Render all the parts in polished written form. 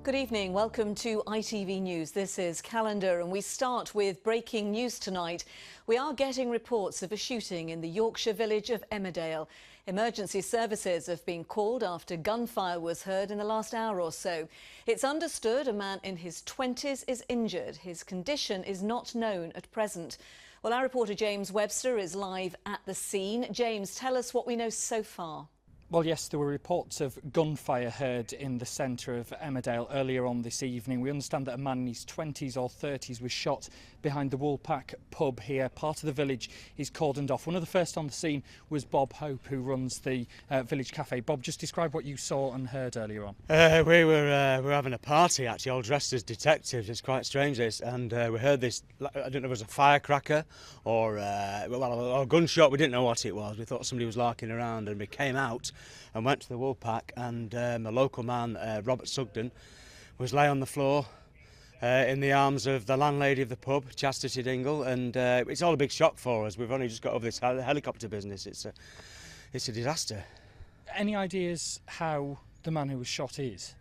Good evening. Welcome to ITV News. This is Calendar and we start with breaking news tonight. We are getting reports of a shooting in the Yorkshire village of Emmerdale. Emergency services have been called after gunfire was heard in the last hour or so. It's understood a man in his 20s is injured. His condition is not known at present. Well, our reporter James Webster is live at the scene. James, tell us what we know so far. Well, yes, there were reports of gunfire heard in the centre of Emmerdale earlier on this evening. We understand that a man in his 20s or 30s was shot behind the Woolpack pub here. Part of the village is cordoned off. One of the first on the scene was Bob Hope, who runs the village cafe. Bob, just describe what you saw and heard earlier on. We were having a party, actually, all dressed as detectives. It's quite strange, this. And we heard this, I don't know if it was a firecracker or a gunshot. We didn't know what it was. We thought somebody was larking around, and we came out and went to the Woolpack, and a local man, Robert Sugdens, was lay on the floor in the arms of the landlady of the pub, Chastity Dingle, and it's all a big shock for us. We've only just got over this helicopter business. It's a disaster. Any ideas how the man who was shot is?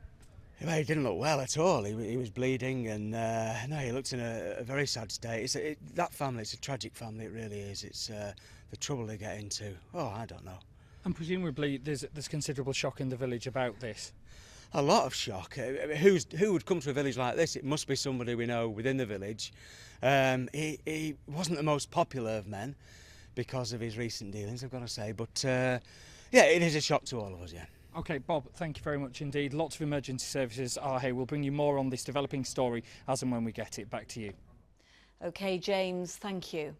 Well, he didn't look well at all. He was bleeding, and no, he looked in a very sad state. That family, it's a tragic family, it really is. It's the trouble they get into. Oh, I don't know. And presumably there's considerable shock in the village about this. A lot of shock. Who would come to a village like this? It must be somebody we know within the village. He wasn't the most popular of men because of his recent dealings, I've got to say. But yeah, it is a shock to all of us, yeah. OK, Bob, thank you very much indeed. Lots of emergency services are here. We'll bring you more on this developing story as and when we get it. Back to you. OK, James, thank you.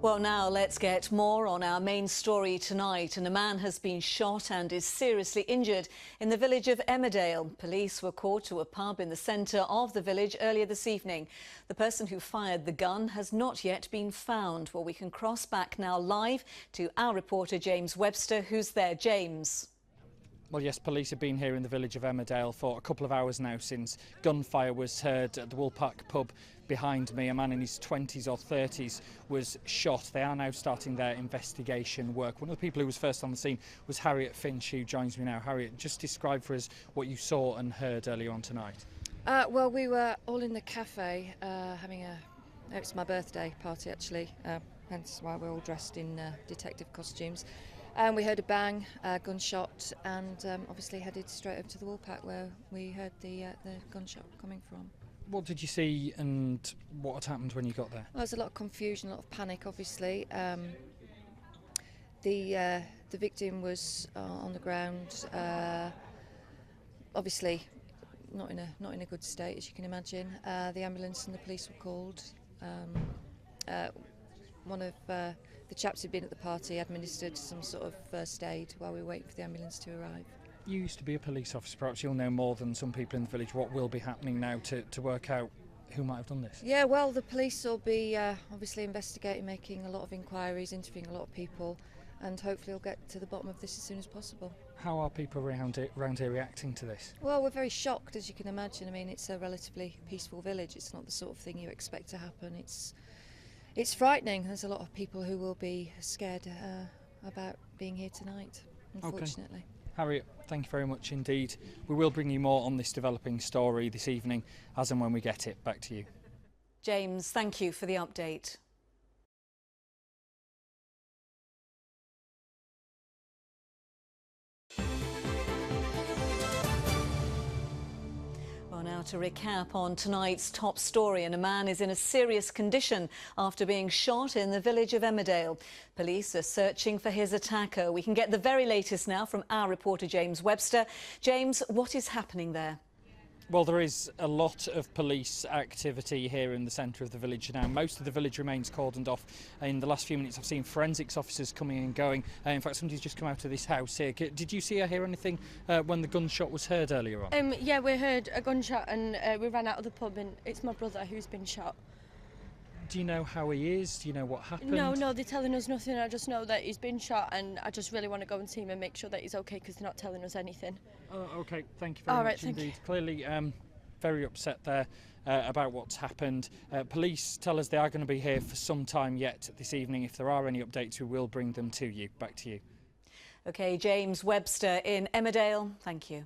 Well, now let's get more on our main story tonight. And a man has been shot and is seriously injured in the village of Emmerdale. Police were called to a pub in the centre of the village earlier this evening. The person who fired the gun has not yet been found. Well, we can cross back now live to our reporter James Webster, who's there. James. Well, yes, police have been here in the village of Emmerdale for a couple of hours now since gunfire was heard at the Woolpack pub behind me. A man in his 20s or 30s was shot. They are now starting their investigation work. One of the people who was first on the scene was Harriet Finch, who joins me now. Harriet, just describe for us what you saw and heard earlier on tonight. Well, we were all in the cafe having it's my birthday party, actually, hence why we're all dressed in detective costumes. And we heard a bang, a gunshot, and obviously headed straight over to the Woolpack where we heard the gunshot coming from. What did you see and what had happened when you got there? Well, there's a lot of confusion, a lot of panic, obviously. The victim was on the ground, obviously not in a good state, as you can imagine. The ambulance and the police were called. One of the chaps who'd been at the party administered some sort of first aid while we were waiting for the ambulance to arrive. You used to be a police officer. Perhaps you'll know more than some people in the village what will be happening now to work out who might have done this. Yeah, well, the police will be obviously investigating, making a lot of inquiries, interviewing a lot of people, and hopefully we'll get to the bottom of this as soon as possible. How are people around here reacting to this? Well, we're very shocked, as you can imagine. I mean, it's a relatively peaceful village. It's not the sort of thing you expect to happen. It's frightening. There's a lot of people who will be scared about being here tonight, unfortunately. Okay. Harriet, thank you very much indeed. We will bring you more on this developing story this evening as and when we get it. Back to you. James, thank you for the update. Now to recap on tonight's top story, and a man is in a serious condition after being shot in the village of Emmerdale. Police are searching for his attacker. We can get the very latest now from our reporter James Webster. James, what is happening there? Well, there is a lot of police activity here in the centre of the village now. Most of the village remains cordoned off. In the last few minutes, I've seen forensics officers coming and going. In fact, somebody's just come out of this house here. Did you see or hear anything when the gunshot was heard earlier on? Yeah, we heard a gunshot and we ran out of the pub, and it's my brother who's been shot. Do you know how he is? Do you know what happened? No, they're telling us nothing. I just know that he's been shot, and I just really want to go and see him and make sure that he's okay, because they're not telling us anything. Oh, OK, thank you very much indeed. Clearly, very upset there about what's happened. Police tell us they are going to be here for some time yet this evening. If there are any updates, we will bring them to you. Back to you. OK, James Webster in Emmerdale, thank you.